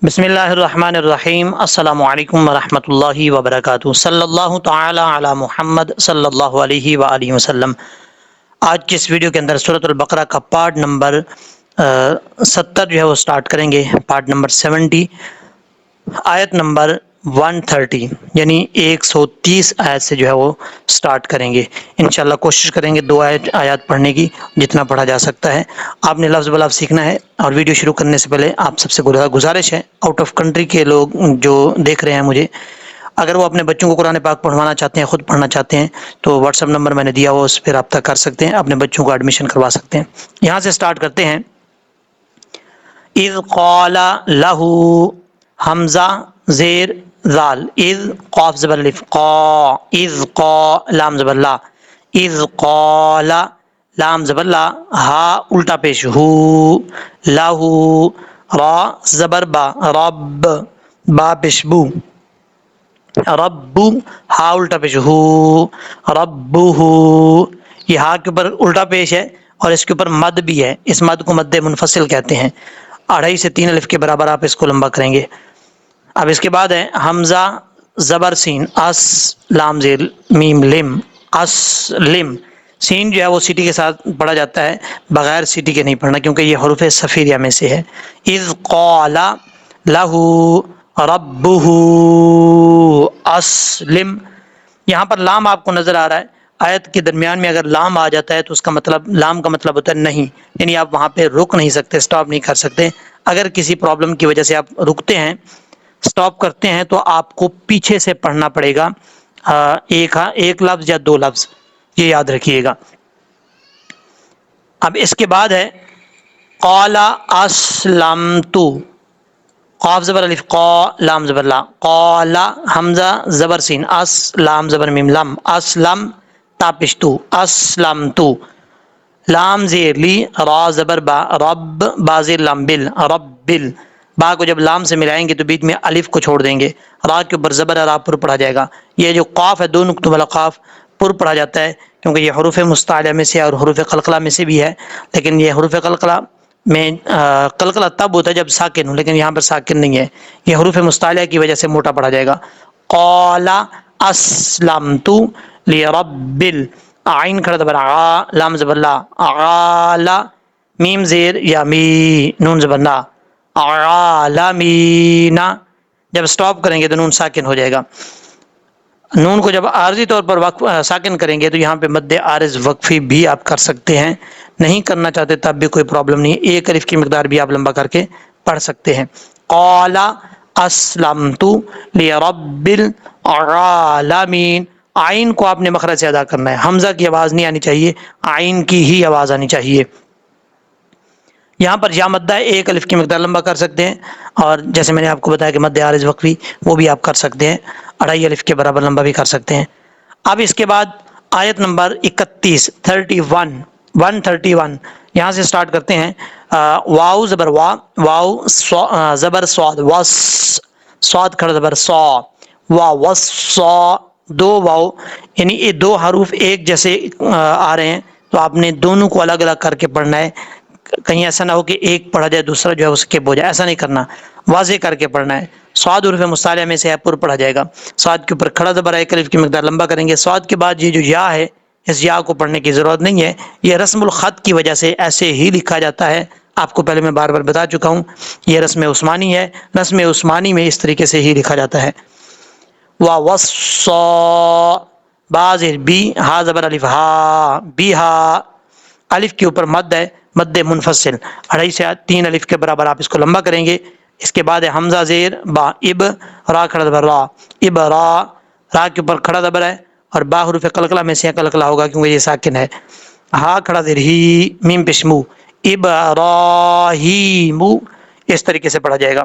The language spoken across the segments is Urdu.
بسم اللہ الرحمن الرحیم السلام علیکم ورحمۃ اللہ وبرکاتہ صلی اللہ تعالی علی محمد صلی اللہ علیہ وآلہ وسلم۔ آج کی اس ویڈیو کے اندر سورۃ البقرہ کا پارٹ نمبر 70 جو ہے وہ سٹارٹ کریں گے، پارٹ نمبر 70 آیت نمبر 130 یعنی 130 آیت سے جو ہے وہ سٹارٹ کریں گے۔ انشاءاللہ کوشش کریں گے 2 آیات پڑھنے کی، جتنا پڑھا جا سکتا ہے۔ آپ نے لفظ بلفظ سیکھنا ہے، اور ویڈیو شروع کرنے سے پہلے آپ سب سے گزارش ہے، آؤٹ آف کنٹری کے لوگ جو دیکھ رہے ہیں مجھے، اگر وہ اپنے بچوں کو قرآن پاک پڑھوانا چاہتے ہیں، خود پڑھنا چاہتے ہیں، تو واٹس ایپ نمبر میں نے دیا ہوا، اس پہ رابطہ کر سکتے ہیں، اپنے بچوں کو ایڈمیشن کروا سکتے ہیں۔ یہاں سے سٹارٹ کرتے ہیں۔ اذ قال لہ، حمزہ زیر ذال، اذ قاف زبر الف قا، اذ قا لام زبر لا، اذ قال لام زبر لا، ہا الٹا پیش ہو، لہو را زبر با رب، با پیش بو، رب ہا الٹا پیش ہو، ربہ، یہ ہا کے اوپر الٹا پیش ہے اور اس کے اوپر مد بھی ہے، اس مد کو مد منفصل کہتے ہیں۔ 2.5 سے 3 الف کے برابر آپ اس کو لمبا کریں گے۔ اب اس کے بعد ہے حمزہ زبر سین، اس لام زیر میم لم، اسلم، سین جو ہے وہ سیٹی کے ساتھ پڑھا جاتا ہے، بغیر سیٹی کے نہیں پڑھنا، کیونکہ یہ حروف صفیریہ میں سے ہے۔ اذ قال لہ ربہ اسلم، یہاں پر لام آپ کو نظر آ رہا ہے، آیت کے درمیان میں اگر لام آ جاتا ہے تو اس کا مطلب، لام کا مطلب ہوتا ہے نہیں، یعنی آپ وہاں پہ رک نہیں سکتے، سٹاپ نہیں کر سکتے۔ اگر کسی پرابلم کی وجہ سے آپ رکتے ہیں، سٹاپ کرتے ہیں، تو آپ کو پیچھے سے پڑھنا پڑے گا، ایک لفظ یا 2 لفظ، یہ یاد رکھیے گا۔ اب اس کے بعد ہے قال اسلمت، قاف زبر الف قا لام زبر لا، قال حمزہ زبر سین، اس لام زبر میم لم، اسلم تا پشتو، اسلمت، لام زیر لی، را زبر با رب، با زیر لام بل، رب بل، با کو جب لام سے ملائیں گے تو بیچ میں الف کو چھوڑ دیں گے، را کے اوپر زبر را پر پڑھا جائے گا۔ یہ جو قاف ہے 2 نقطوں والا قاف پر پڑھا جاتا ہے، کیونکہ یہ حروف مستعلیہ میں سے اور حروف قلقلہ میں سے بھی ہے، لیکن یہ حروف قلقلہ میں قلقلہ تب ہوتا ہے جب ساکن ہو، لیکن یہاں پر ساکن نہیں ہے، یہ حروف مستعلیہ کی وجہ سے موٹا پڑھا جائے گا۔ قال اسلمت لرب عین کھڑا زبر ع، لام زبر لا، عالا، میم زیر یا می، نون زبر نا، عالمین، جب سٹاپ کریں گے تو نون ساکن ہو جائے گا۔ نون کو جب عارضی طور پر ساکن کریں گے تو یہاں پہ مد عارض وقفی بھی آپ کر سکتے ہیں، نہیں کرنا چاہتے تب بھی کوئی پرابلم نہیں، 1 الف کی مقدار بھی آپ لمبا کر کے پڑھ سکتے ہیں۔ قال اسلمت لرب العالمین، آئین کو آپ نے مخرج سے ادا کرنا ہے، حمزہ کی آواز نہیں آنی چاہیے، آئین کی ہی آواز آنی چاہیے۔ یہاں پر یا مدہ 1 الف کی مقدار لمبا کر سکتے ہیں، اور جیسے میں نے آپ کو بتایا کہ مد عارض وقفی وہ بھی آپ کر سکتے ہیں، 2.5 الف کے برابر لمبا بھی کر سکتے ہیں۔ اب اس کے بعد آیت نمبر 31 131 یہاں سے سٹارٹ کرتے ہیں۔ واو زبر وا، واو زبر سواد، وس، سواد کھڑا زبر سا، وا وسا، 2 واو، یعنی یہ 2 حروف ایک جیسے آ رہے ہیں، تو آپ نے دونوں کو الگ الگ کر کے پڑھنا ہے، کہیں ایسا نہ ہو کہ ایک پڑھا جائے دوسرا جو ہے اس کے ہو جائے، ایسا نہیں کرنا، واضح کر کے پڑھنا ہے۔ سواد حروف مستعلیہ میں سے ہے، پر پڑھا جائے گا، سواد کے اوپر کھڑا زبر 1 الف کی مقدار لمبا کریں گے۔ سواد کے بعد یہ جو یا ہے، اس یا کو پڑھنے کی ضرورت نہیں ہے، یہ رسم الخط کی وجہ سے ایسے ہی لکھا جاتا ہے، آپ کو پہلے میں بار بار بتا چکا ہوں، یہ رسم عثمانی ہے، رسم عثمانی میں اس طریقے سے ہی لکھا جاتا ہے۔ وَوَصَّى، بازر بی، ہا زبر الف ہا، بی ہا، الف کے اوپر مد ہے، مد منفصل، 2.5 سے 3 الف کے برابر آپ اس کو لمبا کریں گے۔ اس کے بعد ہے حمزہ زیر با، اب، را کھڑا زبر را، اب را، را کے اوپر کھڑا زبر ہے، اور با حروف قلقلہ میں سے قلقلہ ہوگا کیونکہ یہ ساکن ہے۔ ہا کھڑا زیر ہی، میم پشمو، ابراہیم، اس طریقے سے پڑھا جائے گا۔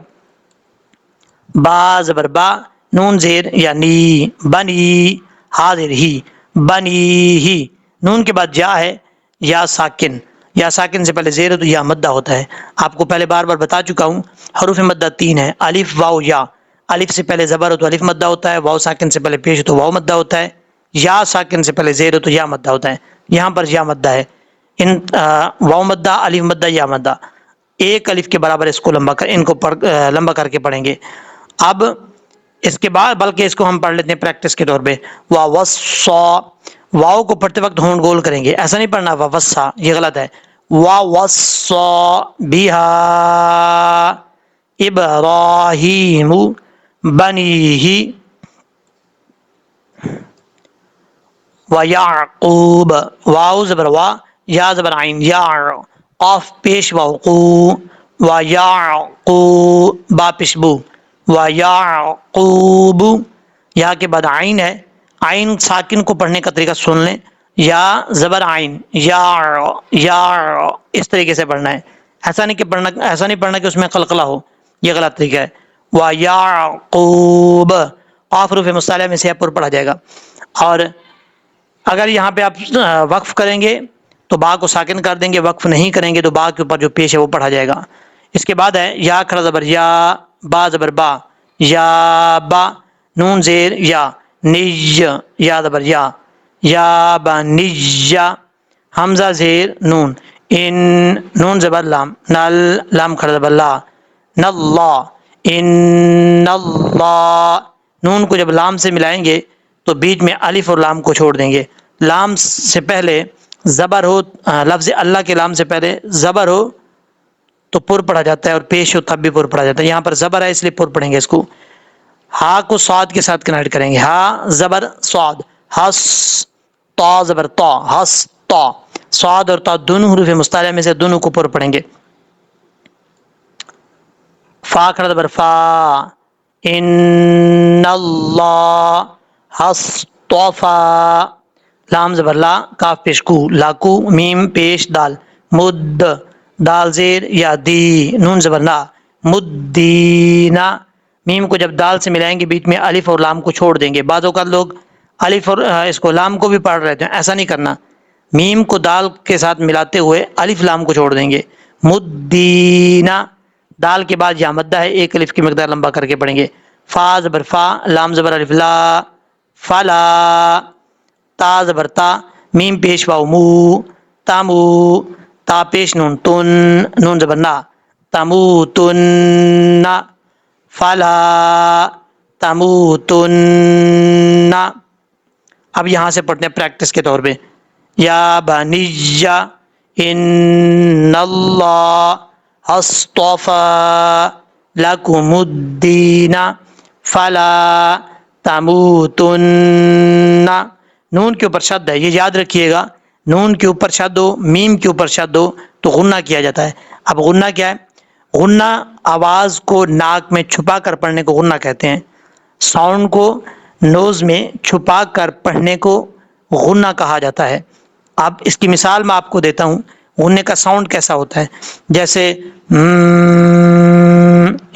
با زبر با، نون زیر یا نی، بنی، حاضر ہی، بنی ہی، نون کے بعد جا ہے، یا ساکن، یا ساکن سے پہلے زیر ہے تو یا مدہ ہوتا ہے، آپ کو پہلے بار بار بتا چکا ہوں، حروف مدہ 3 ہے، الف واو یا، الف سے پہلے زبر ہو تو الف مدہ ہوتا ہے، واو ساکن سے پہلے پیش ہو تو واو مدہ ہوتا ہے، یا ساکن سے پہلے زیر ہو تو یا مدہ ہوتا ہے، یہاں پر یا مدہ ہے، ان واو مدہ، الف مدہ، یا مدہ، ایک الف کے برابر اس کو لمبا کر کے پڑھیں گے. اب اس کے بعد بلکہ اس کو ہم پڑھ لیتے ہیں پریکٹس کے طور پہ. وَوَصَّا واؤ کو پڑھتے وقت ہونٹ گول کریں گے, ایسا نہیں پڑھنا وَوَصَّا, یہ غلط ہے. وَوَصَّا بِهَا إِبْرَاهِيمُ بَنِيهِ وَيَعْقُوبَ واو زبر وا, یا زبر عین, یا قاف پیش واو قو, وَيَعْقُوبَ با پیش بو, وَيَعْقُوبُ یہاں کے بعد عین ہے. عین ساکن کو پڑھنے کا طریقہ سن لیں, یا زبر عین, یا اس طریقے سے پڑھنا ہے. ایسا نہیں پڑھنا کہ اس میں قلقلہ ہو, یہ غلط طریقہ ہے. وَيَعْقُوبَ قاف حروف مصالحہ میں سے پر پڑھا جائے گا. اور اگر یہاں پہ آپ وقف کریں گے تو با کو ساکن کر دیں گے, وقف نہیں کریں گے تو با کے اوپر جو پیش ہے وہ پڑھا جائے گا. اس کے بعد ہے یا کھڑا زبر یا, با زبر با, یا با, نون زیر یا, نیج یا زبر یا با نیج, حمزہ زیر نون, ان نون زبر لام, نل لام کھڑا زبر لا, ناللہ, ان اللہ. نون کو جب لام سے ملائیں گے تو بیچ میں الف اور لام کو چھوڑ دیں گے. لام سے پہلے زبر ہو, لفظ اللہ کے لام سے پہلے زبر ہو تو پر پڑھا جاتا ہے, اور پیش ہو تب بھی پر پڑھا جاتا ہے. یہاں پر زبر ہے اس لیے پر پڑھیں گے اس کو. ہا کو صاد کے ساتھ کنیکٹ کریں گے, ہا زبر صاد, ہس تا زبر تا, ہس تا. صاد اور تا دونوں حروف مصطلح میں سے دونوں کو پر پڑھیں گے. فا کھڑا زبر فا, ان اللہ اصطفا, لام زبر لا, کاف پیش کو, لاکو, میم پیش دال, مد دال زیر یا دی, نون زبر نا, مدینہ. میم کو جب دال سے ملائیں گے بیچ میں الف اور لام کو چھوڑ دیں گے. بعض اوقات لوگ الف اور اس کو لام کو بھی پڑھ رہے تھے, ایسا نہیں کرنا. میم کو دال کے ساتھ ملاتے ہوئے الف لام کو چھوڑ دیں گے. مدینہ, دال کے بعد یا مدہ ہے, ایک الف کی مقدار لمبا کر کے پڑھیں گے. فا زبر فا, لام زبر الف لا, فلا. تا زبر تا, میم پیش واو مو, تامو. تا پیش نون تن, نون زبر نا, تموتن, فلا تموتن. اب یہاں سے پڑھتے ہیں پریکٹس کے طور پہ. یا بنی ان اللہ اصطفى لكم الدین فلا تموتن. نون کے اوپر شد ہے, یہ یاد رکھیے گا. نون کے اوپر شد ہو, میم کے اوپر شد ہو تو غنہ کیا جاتا ہے. اب غنہ کیا ہے؟ غنہ آواز کو ناک میں چھپا کر پڑھنے کو غنہ کہتے ہیں. ساؤنڈ کو نوز میں چھپا کر پڑھنے کو غنہ کہا جاتا ہے. اب اس کی مثال میں آپ کو دیتا ہوں غنے کا ساؤنڈ کیسا ہوتا ہے. جیسے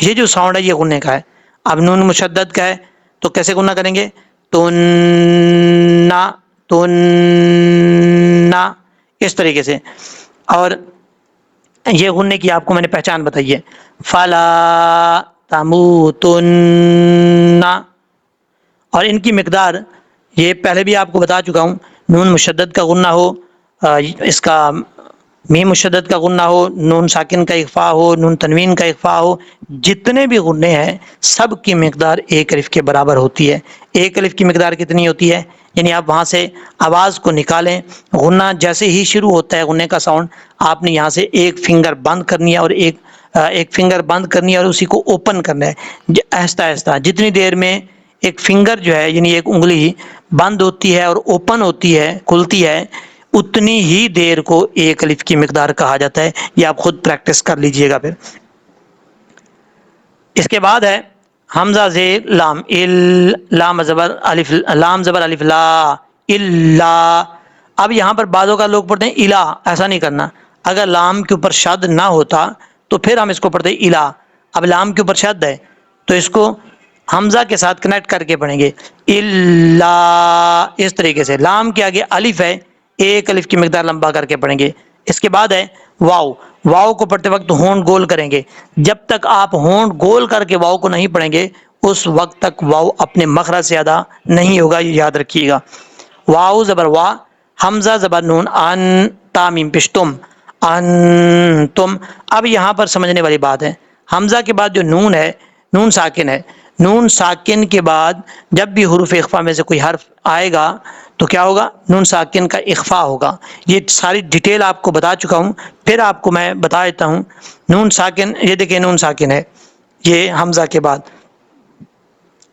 یہ جو ساؤنڈ ہے یہ غنے کا ہے. اب نون مشدد کا ہے تو کیسے غنہ کریں گے؟ تننا تننا, اس طریقے سے. اور یہ غنے کی آپ کو میں نے پہچان بتائی ہے. فلا تموتن, اور ان کی مقدار یہ پہلے بھی آپ کو بتا چکا ہوں. نون مشدد کا غنہ ہو, اس کا میم مشدد کا غنہ ہو, نون ساکن کا اخفاء ہو, نون تنوین کا اخفاء ہو, جتنے بھی غنے ہیں سب کی مقدار ایک الف کے برابر ہوتی ہے. ایک الف کی مقدار کتنی ہوتی ہے؟ یعنی آپ وہاں سے آواز کو نکالیں, غنہ جیسے ہی شروع ہوتا ہے غنے کا ساؤنڈ, آپ نے یہاں سے ایک فنگر بند کرنی ہے اور ایک فنگر بند کرنی ہے اور اسی کو اوپن کرنا ہے آہستہ آہستہ. جتنی دیر میں ایک فنگر جو ہے یعنی ایک انگلی بند ہوتی ہے اور اوپن ہوتی ہے, کھلتی ہے, اتنی ہی دیر کو ایک الف کی مقدار کہا جاتا ہے. یہ آپ خود پریکٹس کر لیجئے گا. پھر اس کے بعد ہے حمزہ زیر لام, لام زبر الف, لام زبر الف لا, الا. اب یہاں پر بعضوں کا لوگ پڑھتے ہیں الا, ایسا نہیں کرنا. اگر لام کے اوپر شد نہ ہوتا تو پھر ہم اس کو پڑھتے ہیں الا. اب لام کے اوپر شد ہے تو اس کو حمزہ کے ساتھ کنیکٹ کر کے پڑھیں گے الا, اس طریقے سے. لام کے آگے الف ہے, ایک الف کی مقدار لمبا کر کے پڑھیں گے. اس کے بعد ہے واو. واو کو پڑھتے وقت ہونٹ گول کریں گے. جب تک آپ ہونٹ گول کر کے واو کو نہیں پڑھیں گے اس وقت تک واو اپنے مخرج سے ادا نہیں ہوگا, یہ یاد رکھیے گا. واو زبر وا, حمزہ زبر نون, ان تا میم پیش تم. انتم. اب یہاں پر سمجھنے والی بات ہے، حمزہ کے بعد جو نون ہے، نون ساکن ہے، نون ساکن کے بعد جب بھی حروف اخفا میں سے کوئی حرف آئے گا تو کیا ہوگا؟ نون ساکن کا اخفا ہوگا. یہ ساری ڈیٹیل آپ کو بتا چکا ہوں، پھر آپ کو میں بتا دیتا ہوں. نون ساکن، یہ دیکھیں نون ساکن ہے، یہ حمزہ کے بعد.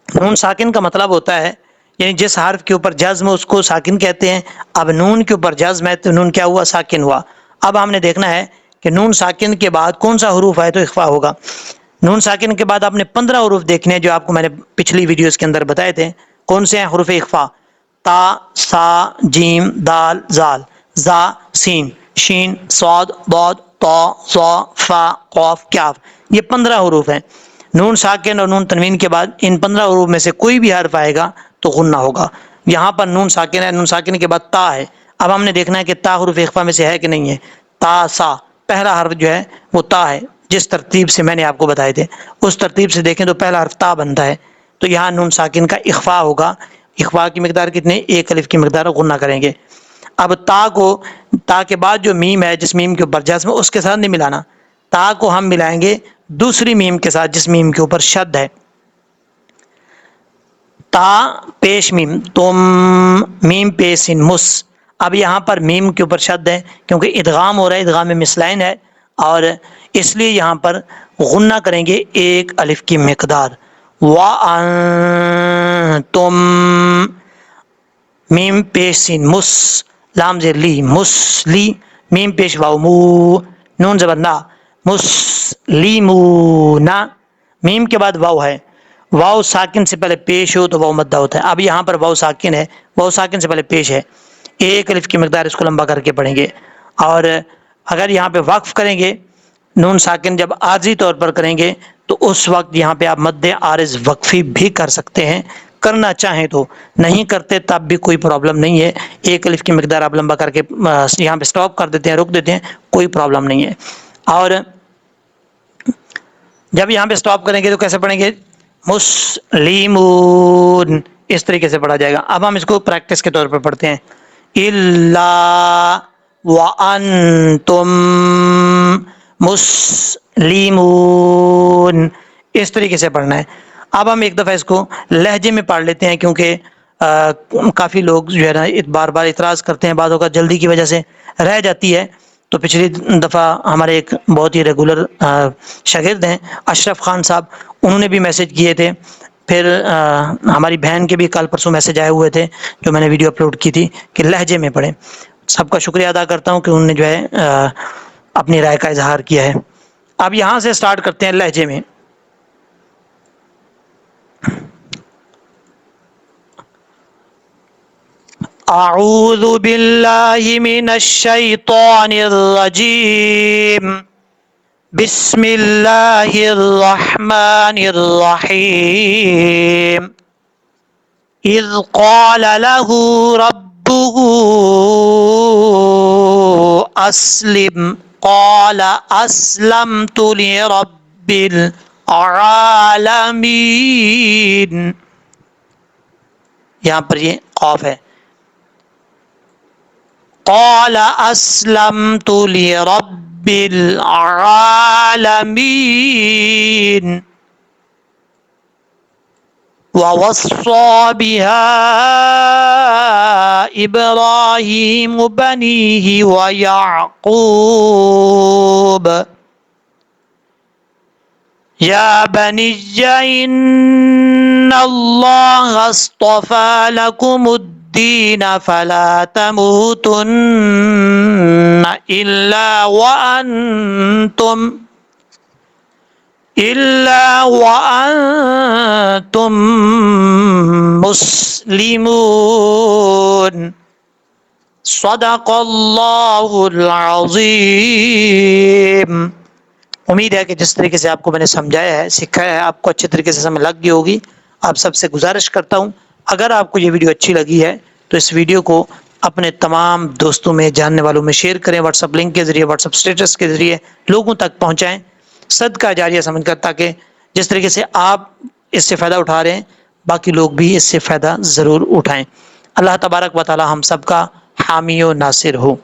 نون ساکن کا مطلب ہوتا ہے یعنی جس حرف کے اوپر جزم اس کو ساکن کہتے ہیں. اب نون کے اوپر جزم ہے تو نون کیا ہوا؟ ساکن ہوا. اب ہم نے دیکھنا ہے کہ نون ساکن کے بعد کون سا حروف ہے تو اخفا ہوگا. نون ساکن کے بعد آپ نے 15 حروف دیکھنے ہیں جو آپ کو میں نے پچھلی ویڈیوز کے اندر بتائے تھے. کون سے ہیں حروف اخفا؟ تا، سا، جیم، دال، زال، زا، سین، شین، صاد، ضاد، طا، ظا، فا، قاف، کاف. یہ 15 حروف ہیں. نون ساکن اور نون تنوین کے بعد ان 15 حروف میں سے کوئی بھی حرف آئے گا تو غنہ ہوگا. یہاں پر نون ساکن ہے، نون ساکن کے بعد تا ہے. اب ہم نے دیکھنا ہے کہ تا حروف اخفا میں سے ہے کہ نہیں ہے. تا، سا، پہلا حرف جو ہے وہ تا ہے، جس ترتیب سے میں نے آپ کو بتائے تھے اس ترتیب سے دیکھیں تو پہلا حرف تا بنتا ہے. تو یہاں نون ساکن کا اخفا ہوگا. اخفا کی مقدار کتنے؟ 1 الف کی مقدار غنہ کریں گے. اب تا کو، تا کے بعد جو میم ہے جس میم کے اوپر جزم اس کے ساتھ نہیں ملانا. تا کو ہم ملائیں گے دوسری میم کے ساتھ جس میم کے اوپر شد ہے. تا پیش میم، تم، میم پیش سین، مس. اب یہاں پر میم کے اوپر شد ہے کیونکہ ادغام ہو رہا ہے، ادغام میں مثلین ہے، اور اس لیے یہاں پر غنہ کریں گے 1 الف کی مقدار. وَأَنتُم، میم پیش سین، مس، لام زیر لی، مسلی، میم پیش واو، مو، نون زبر نا، مسلیمونا. میم کے بعد واو ہے، واو ساکن سے پہلے پیش ہو تو واو مدہ ہوتا ہے. اب یہاں پر واو ساکن ہے، واو ساکن سے پہلے پیش ہے، 1 الف کی مقدار اس کو لمبا کر کے پڑھیں گے. اور اگر یہاں پہ وقف کریں گے، نون ساکن جب عارضی طور پر کریں گے تو اس وقت یہاں پہ آپ مد عارض وقفی بھی کر سکتے ہیں، کرنا چاہیں تو. نہیں کرتے تب بھی کوئی پرابلم نہیں ہے. 1 الف کی مقدار آپ لمبا کر کے یہاں پہ سٹاپ کر دیتے ہیں، روک دیتے ہیں، کوئی پرابلم نہیں ہے. اور جب یہاں پہ سٹاپ کریں گے تو کیسے پڑھیں گے؟ مسلیمون، اس طریقے سے پڑھا جائے گا. اب ہم اس کو پریکٹس کے طور پر پڑھتے ہیں. الا وانتم مسلمون، اس طریقے سے پڑھنا ہے. اب ہم ایک دفعہ اس کو لہجے میں پڑھ لیتے ہیں کیونکہ کافی لوگ جو ہے نا بار بار اعتراض کرتے ہیں، بعضوں کا جلدی کی وجہ سے رہ جاتی ہے. تو پچھلی دفعہ ہمارے ایک بہت ہی ریگولر شاگرد ہیں اشرف خان صاحب، انہوں نے بھی میسج کیے تھے. پھر ہماری بہن کے بھی کل پرسوں میسج آئے ہوئے تھے جو میں نے ویڈیو اپلوڈ کی تھی کہ لہجے میں پڑھیں. سب کا شکریہ ادا کرتا ہوں کہ انہوں نے جو ہے اپنی رائے کا اظہار کیا ہے. اب یہاں سے سٹارٹ کرتے ہیں لہجے میں. اعوذ باللہ من الشیطان الرجیم، بسم اللہ الرحمن الرحیم. اذ قال له ربه اسلم قال اسلمت لرب العالمین. یہاں پر یہ قاف ہے. قال اسلمت لرب العالمین. ووصى بها إبراهيم بنيه ويعقوب يا بني إن الله اصطفى لكم الدين فلا تموتن إلا وأنتم مسلمون. صدق اللہ العظیم. امید ہے کہ جس طریقے سے آپ کو میں نے سمجھایا ہے، سکھایا ہے، آپ کو اچھے طریقے سے سمجھ لگ گئی ہوگی. آپ سب سے گزارش کرتا ہوں اگر آپ کو یہ ویڈیو اچھی لگی ہے تو اس ویڈیو کو اپنے تمام دوستوں میں، جاننے والوں میں شیئر کریں، واٹس اپ لنک کے ذریعے، واٹس اپ اسٹیٹس کے ذریعے لوگوں تک پہنچائیں صدقہ جاریہ سمجھ کر، تاکہ جس طریقے سے آپ اس سے فائدہ اٹھا رہے ہیں باقی لوگ بھی اس سے فائدہ ضرور اٹھائیں. اللہ تبارک و تعالی ہم سب کا حامی و ناصر ہو.